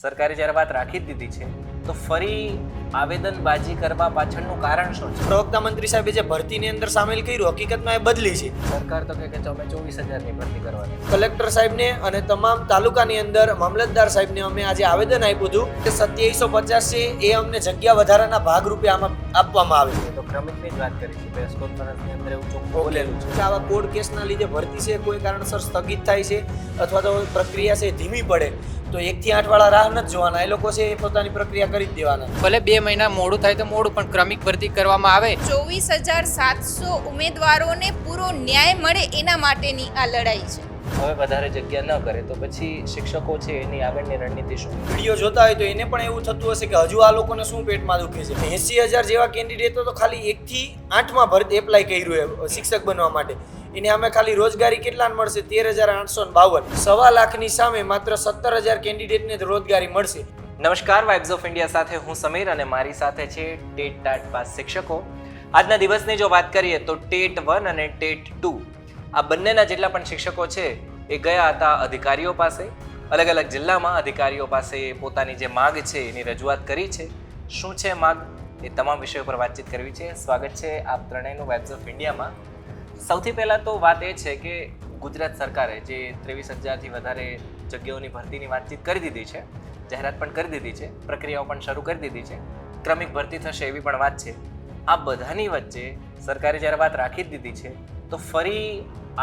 સરકારે જ્યારે વાત રાખી જ દીધી છે તો ફરી આવેદનબાજી કરવા પાછળનું કારણ શું છે? પ્રવક્તા મંત્રી સાહેબે જે ભરતીની અંદર સામેલ કર્યું હકીકતમાં એ બદલી છે. સરકાર તો કહે કે અમે 24,000ની ભરતી કરવાની. કલેક્ટર સાહેબને અને તમામ તાલુકાની અંદર મામલતદાર સાહેબને અમે આજે આવેદન આપ્યું હતું કે 2750 છે એ અમને જગ્યા વધારાના ભાગરૂપે આમાં આપવામાં આવે છે. તો ક્રમિકની જ વાત કરી છે. પ્રેસ કોન્ફરન્સની અંદર એવું ચોખ્ખું બોલેલું છે. આવા કોર્ટ કેસના લીધે ભરતી છે કોઈ કારણસર સ્થગિત થાય છે અથવા તો પ્રક્રિયા છે ધીમી પડે તો 1 થી 8 વાળા રાહ નથી જોવાના, એ લોકો છે એ પોતાની પ્રક્રિયા કરી જ દેવાના. ભલે 2 મહિના મોડું થાય તો મોડું, પણ ક્રમિક ભરતી કરવામાં આવે. 24,700 ઉમેદવારોને પૂરો ન્યાય મળે એના માટેની આ લડાઈ છે. હવે વધારે જગ્યા ન કરે તો પછી શિક્ષકો છે એની આગળની રણનીતિ શું? વિડીયો જોતા હોય તો એને પણ એવું થતું હશે કે હજુ આ લોકોને શું પેટમાં દુખે છે. 80,000 જેવા કેન્ડિડેટો તો ખાલી 1 થી 8માં ભરતી એપ્લાય કર્યું શિક્ષક બનવા માટે. એને અમે ખાલી રોજગારી કેટલાને મળશે? 13,852. 1.25 લાખની સામે માત્ર 17,000 કેન્ડિડેટને રોજગારી મળશે. નમસ્કાર, વાઇબ્સ ઓફ ઇન્ડિયા સાથે હું સમીર અને મારી સાથે છે ટેટ ટાટ પાસ શિક્ષકો. આજના દિવસની જો વાત કરીએ તો ટેટ 1 અને ટેટ 2 આ બંનેના જેટલા પણ શિક્ષકો છે એ ગયા હતા અધિકારીઓ પાસે. અલગ અલગ જિલ્લામાં અધિકારીઓ પાસે પોતાની જે માગ છે એની રજૂઆત કરી છે. શું છે માગ એ તમામ વિષયો પર વાતચીત કરવી છે. સ્વાગત છે આપ ત્રણેયનું વાઇબ્સ ઓફ ઇન્ડિયામાં. સૌથી પહેલાં તો વાત એ છે કે ગુજરાત સરકારે જે 23,000થી વધારે જગ્યાઓની ભરતીની વાતચીત કરી દીધી છે, જાહેરાત પણ કરી દીધી છે, પ્રક્રિયાઓ પણ શરૂ કરી દીધી છે, ક્રમિક ભરતી થશે એવી પણ વાત છે. આ બધાની વચ્ચે સરકારે જ્યારે વાત રાખી જ દીધી છે તો ફરી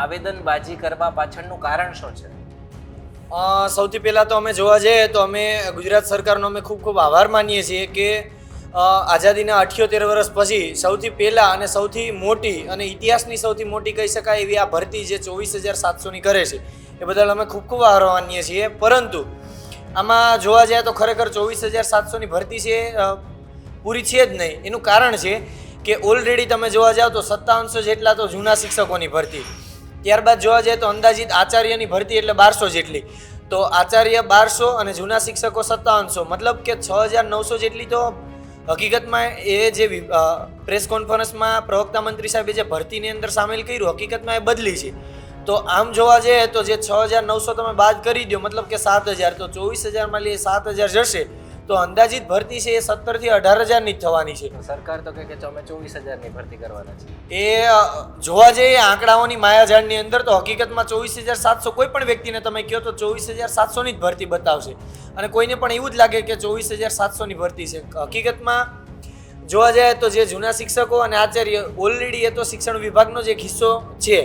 આવેદનબાજી કરવા પાછળનું કારણ શું છે? સૌથી પહેલાં તો અમે જોવા જઈએ તો અમે ગુજરાત સરકારનો અમે ખૂબ ખૂબ આભાર માનીએ છીએ કે આઝાદીના 78 વર્ષ પછી સૌથી પહેલાં અને સૌથી મોટી અને ઇતિહાસની સૌથી મોટી કહી શકાય એવી આ ભરતી જે 24,700ની કરે છે એ બદલ અમે ખૂબ ખૂબ આભાર માનીએ છીએ. પરંતુ આમાં જોવા જાય તો ખરેખર 24,700ની ભરતી છે પૂરી છે જ નહીં. એનું કારણ છે કે ઓલરેડી તમે જોવા જાઓ તો 5700 જેટલા તો જૂના શિક્ષકોની ભરતી, ત્યારબાદ જોવા જાય તો અંદાજિત આચાર્યની ભરતી એટલે 1200 જેટલી, તો આચાર્ય 1200 અને જૂના શિક્ષકો 5700, મતલબ કે 6,900 જેટલી તો હકીકતમાં એ જે પ્રેસ કોન્ફરન્સમાં પ્રવક્તા મંત્રી સાહેબે જે ભરતીની અંદર સામેલ કર્યું હકીકતમાં એ બદલી છે. તો આમ જોવા જઈએ તો જે 6,900 તમે બાદ કરી દો મતલબ કે 7,000, તો 24,000માં લઈએ 7,000 જશે તો અંદાજિત ભરતી છે એ 17,000 થી 18,000ની જ થવાની છે. સરકાર તો કહે કે અમે 24,000ની ભરતી કરવાના છે. એ જોવા જઈએ આંકડાઓની માયાજાળની અંદર તો હકીકતમાં 24,700 કોઈ પણ વ્યક્તિને તમે કહો તો 24,700ની જ ભરતી બતાવશે અને કોઈને પણ એવું જ લાગે કે 24,700ની ભરતી છે. હકીકતમાં જોવા જાય તો જે જૂના શિક્ષકો અને આચાર્ય ઓલરેડી એ તો શિક્ષણ વિભાગનો જ એક હિસ્સો છે,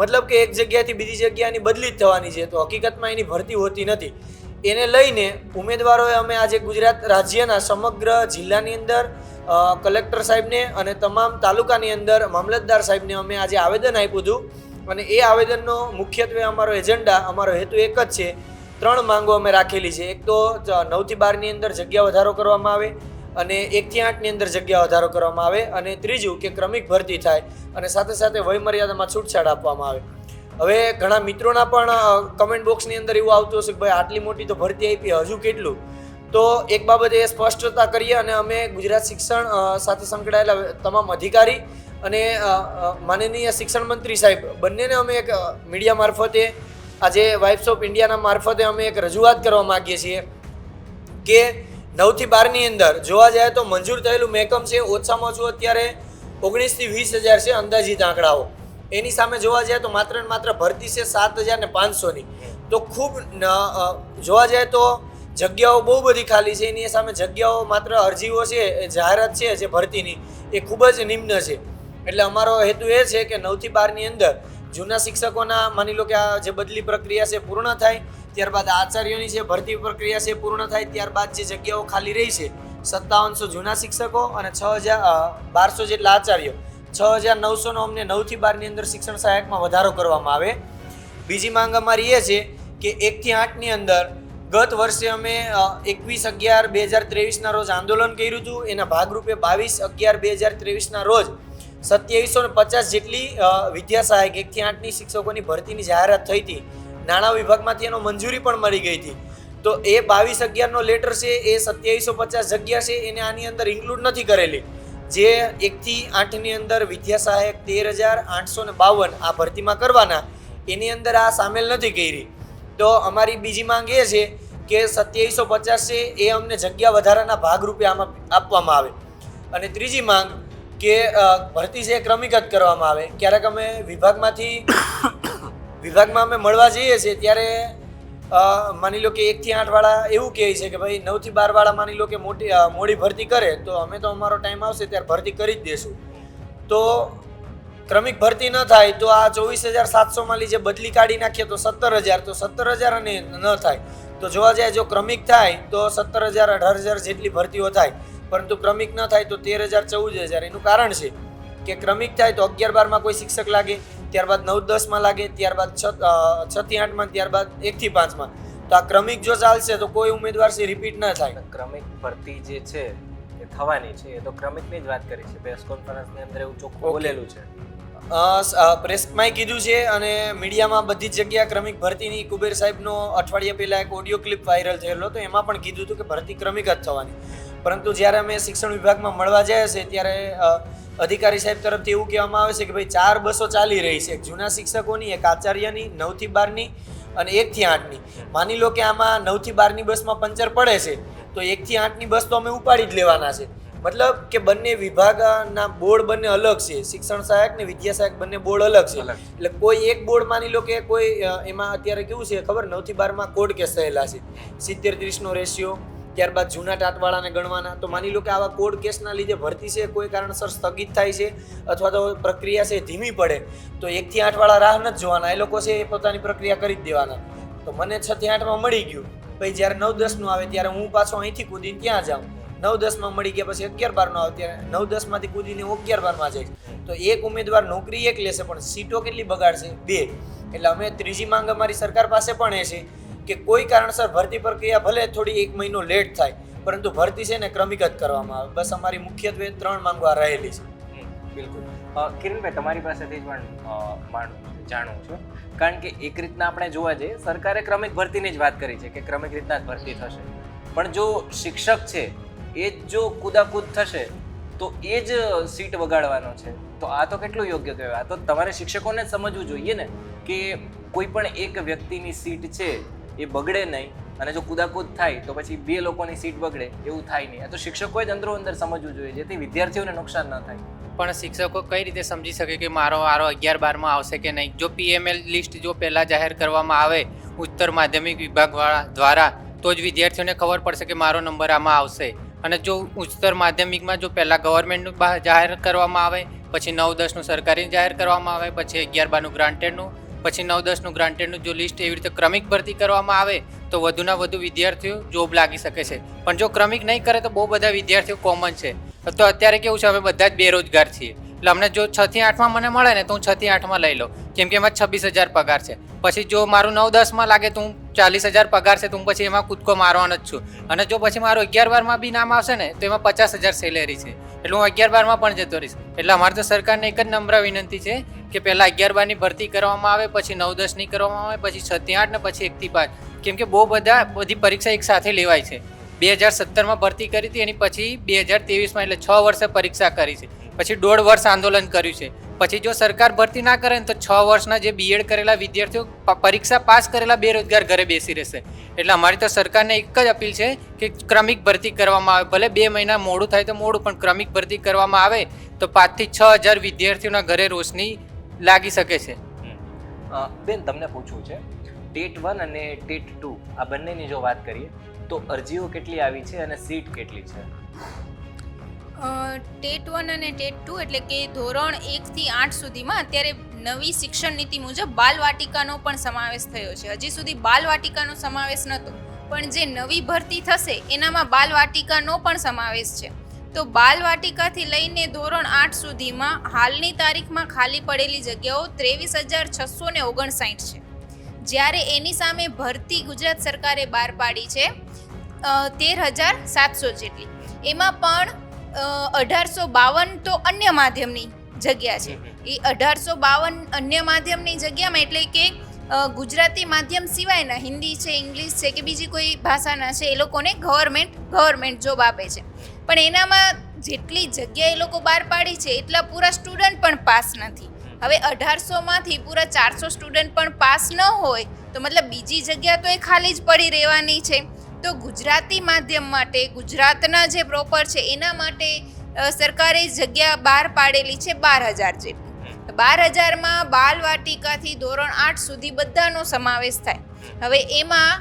મતલબ કે એક જગ્યાએથી બીજી જગ્યાની બદલી જ થવાની છે, તો હકીકતમાં એની ભરતી હોતી નથી. એને લઈને ઉમેદવારોએ અમે આજે ગુજરાત રાજ્યના સમગ્ર જિલ્લાની અંદર કલેક્ટર સાહેબને અને તમામ તાલુકાની અંદર મામલતદાર સાહેબને અમે આજે આવેદન આપ્યું હતું અને એ આવેદનનો મુખ્યત્વે અમારો એજન્ડા, અમારો હેતુ એક જ છે. 3 માંગો અમે રાખેલી છે. એક તો 9 થી 12ની અંદર જગ્યા વધારો કરવામાં આવે અને 1 થી 8ની અંદર જગ્યા વધારો કરવામાં આવે અને ત્રીજું કે ક્રમિક ભરતી થાય અને સાથે સાથે વયમર્યાદામાં છૂટછાટ આપવામાં આવે. હવે ઘણા મિત્રોના પણ કમેન્ટ બોક્સની અંદર એવું આવતું હશે કે ભાઈ આટલી મોટી તો ભરતી આપી, હજુ કેટલું? તો એક બાબતે એ સ્પષ્ટતા કરીએ અને અમે ગુજરાત શિક્ષણ સાથે સંકળાયેલા તમામ અધિકારી અને માનનીય શિક્ષણ મંત્રી સાહેબ બંનેને અમે એક મીડિયા મારફતે આજે વાઇબ્સ ઓફ ઇન્ડિયાના મારફતે અમે એક રજૂઆત કરવા માગીએ છીએ કે 9 થી 12ની અંદર જોવા જાય તો મંજૂર થયેલું મહેકમ છે ઓછામાં ઓછું અત્યારે 19,000 થી 20,000 છે અંદાજિત આંકડાઓ. એની સામે જોવા જાય તો માત્ર ને માત્ર ભરતી છે 7,500ની. તો ખૂબ જોવા જાય તો જગ્યાઓ બહુ બધી ખાલી છે, એની સામે જગ્યાઓ માત્ર અરજીઓ છે, જાહેરાત છે જે ભરતીની એ ખૂબ જ નિમ્ન છે. એટલે અમારો હેતુ એ છે કે 9 થી 12ની અંદર જૂના શિક્ષકોના માની લો કે આ જે બદલી પ્રક્રિયા છે પૂર્ણ થાય, ત્યારબાદ આચાર્યોની જે ભરતી પ્રક્રિયા છે પૂર્ણ થાય, ત્યારબાદ જે જગ્યાઓ ખાલી રહી છે 5700 જૂના શિક્ષકો અને 6,1200 જેટલા આચાર્યો, 6,900નો અમને 9 થી 12ની અંદર શિક્ષણ સહાયકમાં વધારો કરવામાં આવે. બીજી માંગ અમારી એ છે કે 1 થી 8ની અંદર ગત વર્ષે અમે 21/11/2023ના રોજ આંદોલન કર્યું હતું. એના ભાગરૂપે 22/11/2023ના રોજ 2750 જેટલી વિદ્યા સહાયક 1 થી 8ની શિક્ષકોની ભરતીની જાહેરાત થઈ હતી. નાણાં વિભાગમાંથી એનો મંજૂરી પણ મળી ગઈ હતી. તો એ 22/11નો લેટર છે એ 2750 જગ્યા છે એને આની અંદર ઇન્ક્લુડ નથી કરેલી. જે 1 થી 8ની અંદર વિદ્યા સહાયક 13,852 આ ભરતીમાં કરવાના, એની અંદર આ સામેલ નથી કરી. તો અમારી બીજી માંગ એ છે કે 2750 છે એ અમને જગ્યા વધારાના ભાગરૂપે આમાં આપવામાં આવે. અને ત્રીજી માંગ કે ભરતી છે એ ક્રમિક જ કરવામાં આવે. ક્યારેક અમે વિભાગમાં અમે મળવા જઈએ છીએ ત્યારે માની લો કે 1 થી 8 વાળા એવું કહે છે કે ભાઈ 9 થી 12 વાળા માની લો કે મોડી ભરતી કરે તો અમે તો અમારો ટાઈમ આવશે ત્યારે ભરતી કરી જ દેશું. તો ક્રમિક ભરતી ન થાય તો આ 24,700 માં જે બદલી કાઢી નાખીએ તો 17,000, તો 17,000 અને ન થાય તો જોવા જાય જો ક્રમિક થાય તો 17,000 18,000 જેટલી ભરતીઓ થાય, પરંતુ ક્રમિક ન થાય તો 13,000 14,000. એનું કારણ છે કે ક્રમિક થાય તો 11-12 માં કોઈ શિક્ષક લાગે, ત્યારબાદ 9-10 માં લાગે, ત્યારબાદ 6 થી 8 માં, ત્યારબાદ 1 થી 5 માં. તો આ ક્રમિક જો ચાલશે તો કોઈ ઉમેદવાર છે રિપીટ ન થાય. ક્રમિક ભરતી જે છે એ થવાની છે, એ તો ક્રમિકની જ વાત કરી છે. પ્રેસ કોન્ફરન્સની અંદર એવું ચોખ્ખું બોલેલું છે. પ્રેસમાંય કીધું છે અને મીડિયામાં બધી જ જગ્યા ક્રમિક ભરતીની કુબેર સાહેબનો અઠવાડિયા પહેલા એક ઓડિયો ક્લિપ વાયરલ થયેલો હતો. એમાં પણ કીધું હતું કે ભરતી ક્રમિક જ થવાની. પરંતુ જ્યારે અમે શિક્ષણ વિભાગમાં મળવા જાય છે ત્યારે અધિકારી સાહેબ તરફથી એવું કહેવામાં આવે છે કે ભાઈ 4 બસો ચાલી રહી છે, એક જૂના શિક્ષકોની, એક આચાર્યની, 9 થી 12ની અને 1 થી 8ની. માની લો કે આમાં 9 થી 12ની બસમાં પંચર પડે છે તો 1 થી 8ની બસ તો અમે ઉપાડી જ લેવાના છે. મતલબ કે બંને વિભાગના બોર્ડ બંને અલગ છે, શિક્ષણ સહાયક ને વિદ્યા સહાયક બંને બોર્ડ અલગ છે. એટલે કોઈ એક બોર્ડ માની લો કે કોઈ એમાં અત્યારે કેવું છે ખબર, 9 થી 12 માં કોડ કેસ થયેલા છે, 70-30 નો રેશિયો, ત્યારબાદ જૂના ટાટવાળાને ગણવાના. તો માની લો કે આવા કોડ કેસના લીધે ભરતી છે કોઈ કારણસર સ્થગિત થાય છે અથવા તો પ્રક્રિયા છે ધીમી પડે તો 1 થી 8 વાળા રાહ નથી જોવાના, એ લોકો છે એ પોતાની પ્રક્રિયા કરી જ દેવાના. તો મને 6 થી 8 માં મળી ગયું, પછી જ્યારે 9-10 નું આવે ત્યારે હું પાછો અહીંથી કૂદીને ત્યાં જાઉં. 9-10 માં મળી ગયા પછી 11-12 નો આવે ત્યારે 9-10 માંથી કૂદીને 11-12 માં જાય. તો એક ઉમેદવાર નોકરી એક લેશે પણ સીટો કેટલી બગાડશે? 2. એટલે અમે ત્રીજી માંગ અમારી સરકાર પાસે પણ એ છે કે કોઈ કારણસર ભરતી પ્રક્રિયા ભલે થોડી 1 મહિનો લેટ થાય પરંતુ ભરતી છે ને ક્રમિક જ કરવામાં આવે. બસ અમારી મુખ્યત્વે 3 માંગો આ રહેલી છે. બિલકુલ. કિરણભાઈ, તમારી પાસેથી જ પણ જાણવું છું, કારણ કે એક રીતના આપણે જોવા જઈએ સરકારે ક્રમિક ભરતીની જ વાત કરી છે કે ક્રમિક રીતના જ ભરતી થશે, પણ જો શિક્ષક છે એ જ જો કુદાકૂદ થશે તો એ જ સીટ વગાડવાનો છે, તો આ તો કેટલું યોગ્ય કહેવાય? આ તો તમારે શિક્ષકોને જ સમજવું જોઈએ ને કે કોઈ પણ એક વ્યક્તિની સીટ છે એ બગડે નહીં, અને જો કુદાકૂદ થાય તો પછી 2 લોકોની સીટ બગડે એવું થાય નહીં. આ તો શિક્ષકોએ જ અંદરો અંદર સમજવું જોઈએ જેથી વિદ્યાર્થીઓને નુકસાન ન થાય. પણ શિક્ષકો કઈ રીતે સમજી શકે કે મારો વારો 11-12માં આવશે કે નહીં? જો PML લિસ્ટ જો પહેલાં જાહેર કરવામાં આવે ઉચ્ચતર માધ્યમિક વિભાગ દ્વારા તો જ વિદ્યાર્થીઓને ખબર પડશે કે મારો નંબર આમાં આવશે. અને જો ઉચ્ચતર માધ્યમિકમાં જો પહેલાં ગવર્મેન્ટનું જાહેર કરવામાં આવે, પછી 9-10નું સરકારી જાહેર કરવામાં આવે, પછી 11-12નું ગ્રાન્ટેડનું, પછી 9-10નું ગ્રાન્ટેડનું જો લિસ્ટ એવી રીતે ક્રમિક ભરતી કરવામાં આવે તો વધુના વધુ વિદ્યાર્થીઓ જોબ લાગી શકે છે. પણ જો ક્રમિક નહીં કરે તો બહુ બધા વિદ્યાર્થીઓ કોમન છે. તો અત્યારે કેવું છે, અમે બધા જ બેરોજગાર છીએ. એટલે અમને જો 6 થી 8માં મને મળે ને તો હું 6 થી 8માં લઈ લઉં, કેમ કે એમાં 26,000 પગાર છે. પછી જો મારું 9-10માં લાગે તો હું 40,000 પગાર છે તો હું પછી એમાં કૂદકો મારવાનો જ છું. અને જો પછી મારું 11-12માં બી નામ આવશે ને તો એમાં 50,000 સેલેરી છે, એટલે હું 11-12માં પણ જતો રહીશ. એટલે અમારે તો સરકારને એક જ નમ્ર વિનંતી છે કે પહેલાં 11-12ની ભરતી કરવામાં આવે, પછી 9-10ની કરવામાં આવે, પછી 6 થી 8 ને પછી 1 થી 5, કેમ કે બધી પરીક્ષા એક સાથે લેવાય છે. 2017માં ભરતી કરી હતી, એની પછી 2023માં એટલે 6 વર્ષે પરીક્ષા કરી છે, પછી 1.5 વર્ષ આંદોલન કર્યું છે. પછી જો સરકાર ભરતી ના કરે ને તો 6 વર્ષના જે B.Ed કરેલા વિદ્યાર્થીઓ પરીક્ષા પાસ કરેલા બેરોજગાર ઘરે બેસી રહેશે. એટલે અમારી તો સરકારને એક જ અપીલ છે કે ક્રમિક ભરતી કરવામાં આવે. ભલે 2 મહિના મોડું થાય તો મોડું, પણ ક્રમિક ભરતી કરવામાં આવે તો 5 થી 6,000 વિદ્યાર્થીઓના ઘરે રોશની લાગી શકે છે. બેન, તમને પૂછવું છે, ટેટ 1 અને ટેટ 2 આ બંનેની જો વાત કરીએ તો અરજીઓ કેટલી આવી છે અને સીટ કેટલી છે? ટેટ 1 અને ટેટ 2 એટલે કે ધોરણ 1 થી 8 સુધીમાં અત્યારે નવી શિક્ષણ નીતિ મુજબ બાલવાટિકાનો પણ સમાવેશ થયો છે. હજી સુધી બાલવાટિકાનો સમાવેશ નહોતો, પણ જે નવી ભરતી થશે એનામાં બાલવાટિકાનો પણ સમાવેશ છે. તો બાલવાટિકાથી લઈને ધોરણ 8 સુધીમાં હાલની તારીખમાં ખાલી પડેલી જગ્યાઓ 23,659 છે, જ્યારે એની સામે ભરતી ગુજરાત સરકારે બહાર પાડી છે 13,700 જેટલી. એમાં પણ 1,852 તો અન્ય માધ્યમની જગ્યા છે. એ 1,852 અન્ય માધ્યમની જગ્યામાં એટલે કે ગુજરાતી માધ્યમ સિવાયના હિન્દી છે, ઇંગ્લિશ છે કે બીજી કોઈ ભાષાના છે, એ લોકોને ગવર્મેન્ટ જોબ આપે છે. પણ એનામાં જેટલી જગ્યા એ લોકો બહાર પાડી છે એટલા પૂરા સ્ટુડન્ટ પણ પાસ નથી. હવે 1,800માંથી પૂરા 400 સ્ટુડન્ટ પણ પાસ ન હોય તો મતલબ બીજી જગ્યા તો એ ખાલી જ પડી રહેવાની છે. તો ગુજરાતી માધ્યમ માટે ગુજરાતના જે પ્રોપર છે એના માટે સરકારે જગ્યા બહાર પાડેલી છે 12,000 જેટલી. 12,000માં બાલવાટિકાથી ધોરણ 8 સુધી બધાનો સમાવેશ થાય. હવે એમાં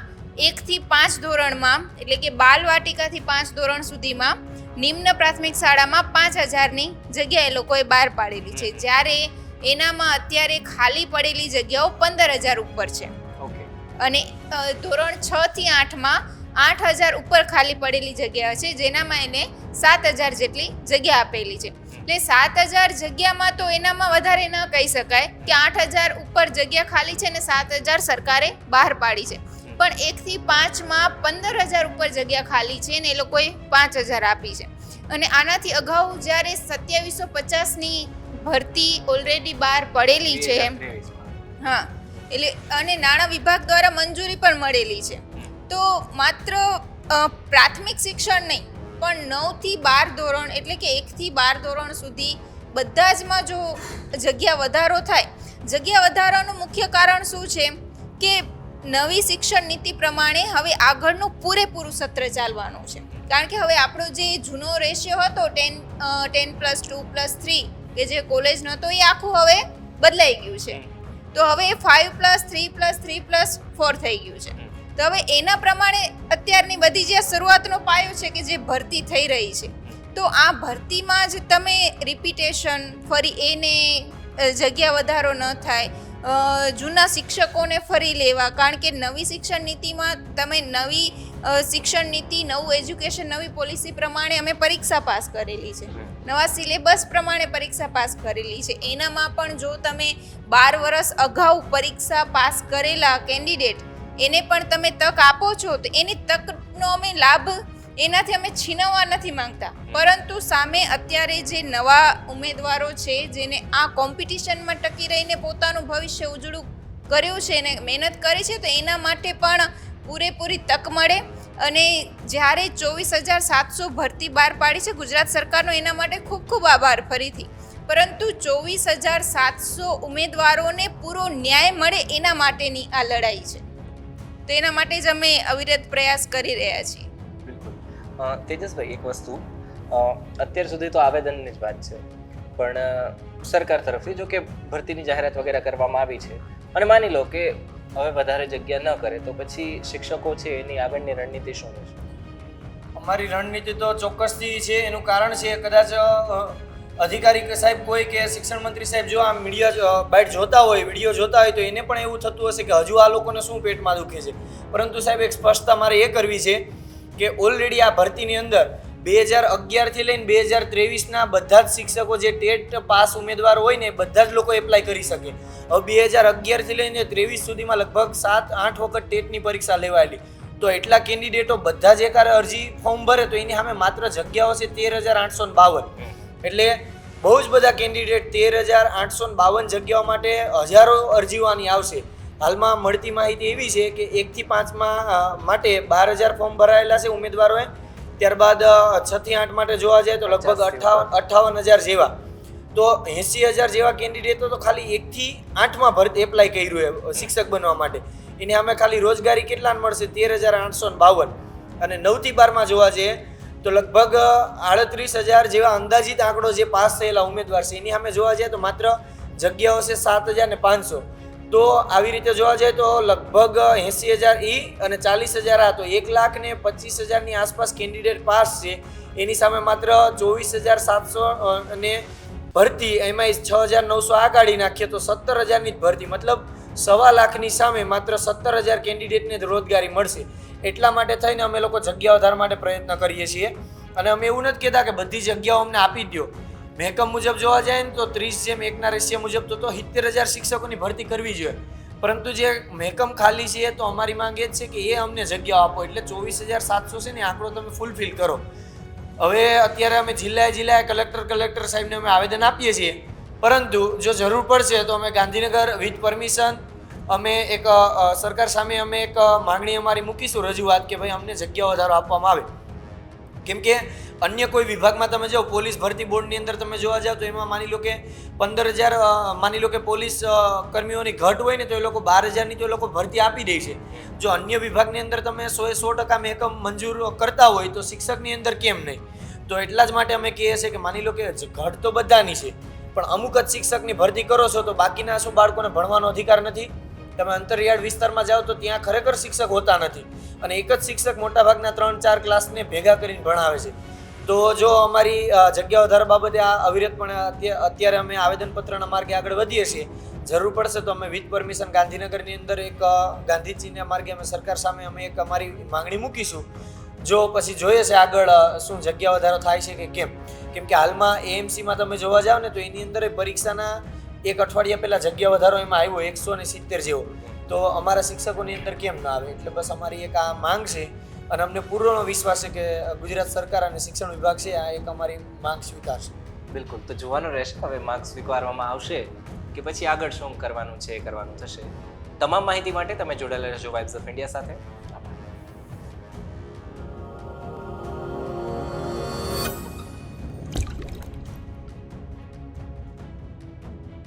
1 થી 5 ધોરણમાં એટલે કે બાલવાટિકાથી 5 ધોરણ સુધીમાં નિમ્ન પ્રાથમિક શાળામાં 5,000ની જગ્યા એ લોકોએ બહાર પાડેલી છે, જ્યારે એનામાં અત્યારે ખાલી પડેલી જગ્યાઓ 15,000 ઉપર છે. અને ધોરણ 6 થી 8માં 8,000 ઉપર ખાલી પડેલી જગ્યા છે, જેનામાં એને 7,000 જેટલી જગ્યા આપેલી છે. એટલે 7,000 જગ્યામાં તો એનામાં વધારે ન કહી શકાય કે 8,000 ઉપર જગ્યા ખાલી છે ને 7,000 સરકારે બહાર પાડી છે. પણ 1 થી 5માં 15,000 ઉપર જગ્યા ખાલી છે ને એ લોકોએ 5,000 આપી છે. અને આનાથી અગાઉ જ્યારે 2750ની ભરતી ઓલરેડી બહાર પડેલી છે, હા, એટલે અને નાણાં વિભાગ દ્વારા મંજૂરી પણ મળેલી છે. તો માત્ર પ્રાથમિક શિક્ષણ નહીં પણ 9 થી 12 ધોરણ એટલે કે 1 થી 12 ધોરણ સુધી બધા જમાં જો જગ્યા વધારો થાય. જગ્યા વધારાનું મુખ્ય કારણ શું છે કે નવી શિક્ષણ નીતિ પ્રમાણે હવે આગળનું પૂરેપૂરું સત્ર ચાલવાનું છે. કારણ કે હવે આપણો જે જૂનો રેશિયો હતો 10+2+3 કે જે કોલેજ નહોતો એ આખું હવે બદલાઈ ગયું છે. તો હવે 5+3+3+4 થઈ ગયું છે. તો હવે એના પ્રમાણે અત્યારની બધી જે શરૂઆતનો પાયો છે કે જે ભરતી થઈ રહી છે, તો આ ભરતીમાં જ તમે રિપીટેશન ફરી એને જગ્યા વધારો ન થાય, જૂના શિક્ષકોને ફરી લેવા. કારણ કે નવી શિક્ષણ નીતિમાં તમે નવી શિક્ષણ નીતિ, નવું એજ્યુકેશન, નવી પોલિસી પ્રમાણે અમે પરીક્ષા પાસ કરેલી છે, નવા સિલેબસ પ્રમાણે પરીક્ષા પાસ કરેલી છે. એનામાં પણ જો તમે 12 વર્ષ અગાઉ પરીક્ષા પાસ કરેલા કેન્ડિડેટ એને પણ તમે તક આપો છો, તો એની તકનો અમે લાભ એનાથી અમે છીનવવા નથી માંગતા, પરંતુ સામે અત્યારે જે નવા ઉમેદવારો છે જેને આ કોમ્પિટિશનમાં ટકી રહીને પોતાનું ભવિષ્ય ઉજળું કર્યું છે અને મહેનત કરી છે, તો એના માટે પણ પૂરેપૂરી તક મળે. અને જ્યારે 24,700 ભરતી બહાર પાડી છે ગુજરાત સરકારનો, એના માટે ખૂબ ખૂબ આભાર ફરીથી. પરંતુ 24,700 ઉમેદવારોને પૂરો ન્યાય મળે એના માટેની આ લડાઈ છે. તો એના માટે જ અમે અવિરત પ્રયાસ કરી રહ્યા છીએ. તેજસભાઈ, એક વસ્તુ, અત્યાર સુધી તો આવેદનની જ વાત છે, પણ સરકાર તરફથી જો કે ભરતીની જાહેરાત વગેરે કરવામાં આવી છે, અને માની લો કે હવે વધારે જગ્યા ન કરે તો પછી શિક્ષકો છે એની આગળની રણનીતિ શું રહેશે? અમારી રણનીતિ તો ચોક્કસથી છે. એનું કારણ છે કદાચ અધિકારી સાહેબ કોઈ કે શિક્ષણ મંત્રી સાહેબ જો આ મીડિયા બાઇટ જોતા હોય, વિડીયો જોતા હોય, તો એને પણ એવું થતું હશે કે હજુ આ લોકોને શું પેટમાં દુખે છે. પરંતુ સાહેબ એક સ્પષ્ટતા મારે એ કરવી છે કે ઓલરેડી આ ભરતીની અંદર 2011થી લઈને 2023ના બધા જ શિક્ષકો જે ટેટ પાસ ઉમેદવાર હોય ને બધા જ લોકો એપ્લાય કરી શકે. હવે 2011થી લઈને 23 સુધીમાં લગભગ 7-8 વખત ટેટની પરીક્ષા લેવાયેલી. તો એટલા કેન્ડિડેટો બધા જ એકારે અરજી ફોર્મ ભરે તો એની સામે માત્ર જગ્યાઓ છે 13,852. એટલે બહુ જ બધા કેન્ડિડેટ 13,852 જગ્યાઓ માટે હજારો અરજીઓ આની આવશે. હાલમાં મળતી માહિતી એવી છે કે 1 થી 5માં માટે 12,000 ફોર્મ ભરાયેલા છે ઉમેદવારોએ. ત્યારબાદ 6 થી 8 માટે જોવા જાય તો લગભગ 58,000 જેવા. તો 80,000 જેવા કેન્ડિડેટો તો ખાલી 1 થી 8માં ભરતી એપ્લાય કર્યું છે શિક્ષક બનવા માટે. એને અમે ખાલી રોજગારી કેટલાને મળશે? 13,852. અને 9 થી 12માં જોવા જઈએ તો લગભગ 38,000 જેવા અંદાજિત આંકડો જે પાસ થયેલા ઉમેદવાર છે એની સામે જોવા જાય તો માત્ર જગ્યાઓ છે 7,500. તો આવી રીતે જોવા જાય તો લગભગ 80,000 અને 40,000 આ તો 1,25,000ની આસપાસ કેન્ડિડેટ પાસ છે. એની સામે માત્ર 24,700 અને ભરતી, એમાં 6,900 આ કાઢી નાખીએ તો 17,000ની જ ભરતી, મતલબ 1.25 લાખની સામે માત્ર 17,000 કેન્ડિડેટને જ રોજગારી મળશે. એટલા માટે થઈને અમે લોકો જગ્યા વધારવા માટે પ્રયત્ન કરીએ છીએ. અને અમે એવું નથી કહેતા કે બધી જગ્યાઓ અમને આપી દો. મહેકમ મુજબ જોવા જાય ને તો 30:1ના રેશિયા મુજબ તો 70,000 શિક્ષકોની ભરતી કરવી જોઈએ. પરંતુ જે મહેકમ ખાલી છે તો અમારી માંગ એ જ છે કે એ અમને જગ્યાઓ આપો. એટલે 24,700 છે ને આંકડો તમે ફૂલફિલ કરો. હવે અત્યારે અમે જિલ્લાએ કલેક્ટર સાહેબને અમે આવેદન આપીએ છીએ, પરંતુ જો જરૂર પડશે તો અમે ગાંધીનગર વિથ પરમિશન અમે એક સરકાર સામે અમે એક માંગણી અમારી મૂકીશું, રજૂઆત કે ભાઈ અમને જગ્યા વધારો આપવામાં આવે. કેમ કે અન્ય કોઈ વિભાગમાં તમે જાઓ, પોલીસ ભરતી બોર્ડની અંદર તમે જોવા જાઓ તો એમાં માની લો કે 15,000 માની લો કે પોલીસ કર્મીઓની ઘટ હોય ને તો એ લોકો 12,000ની તો એ લોકો ભરતી આપી દે છે. જો અન્ય વિભાગની અંદર તમે 100% મહેકમ મંજૂર કરતા હોય તો શિક્ષકની અંદર કેમ નહીં? તો એટલા જ માટે અમે કહીએ છીએ કે માની લો કે ઘટ તો બધાની છે, પણ અમુક જ શિક્ષકની ભરતી કરો છો તો બાકીના શું બાળકોને ભણવાનો અધિકાર નથી? તમે અંતરિયાળ વિસ્તારમાં જાઓ તો ત્યાં ખરેખર શિક્ષક હોતા નથી અને એક જ શિક્ષક મોટાભાગના 3-4 ક્લાસને ભેગા કરીને ભણાવે છે. તો જો અમારી જગ્યા વધારા બાબતે આ અવિરતપણે અત્યારે અમે આવેદનપત્રના માર્ગે આગળ વધીએ છીએ. જરૂર પડશે તો અમે વિથ પરમિશન ગાંધીનગરની અંદર એક ગાંધીજીના માર્ગે અમે સરકાર સામે અમે એક અમારી માંગણી મૂકીશું. જો પછી જોઈએ છે આગળ શું જગ્યા વધારો થાય છે કે કેમ કે હાલમાં એએમસીમાં તમે જોવા જાઓ ને તો એની અંદર પરીક્ષાના એક અઠવાડિયા પહેલા જગ્યા વધારો એમાં આવ્યો 170 જેવો. તો અમારા શિક્ષકોની અંદર કેમ ના આવે? એટલે બસ અમારી એક આ માંગ છે અને અમને પૂર્ણ વિશ્વાસ છે કે ગુજરાત સરકાર અને શિક્ષણ વિભાગ છે આ એક અમારી માંગ સ્વીકારશે. બિલકુલ, તો જોવાનું રહેશે હવે માર્ક્સ સ્વીકારવામાં આવશે કે પછી આગળ શું કરવાનું છે એ કરવાનું થશે. તમામ માહિતી માટે તમે જોડાયેલા રહેજો વાઇબ્સ ઓફ ઇન્ડિયા સાથે.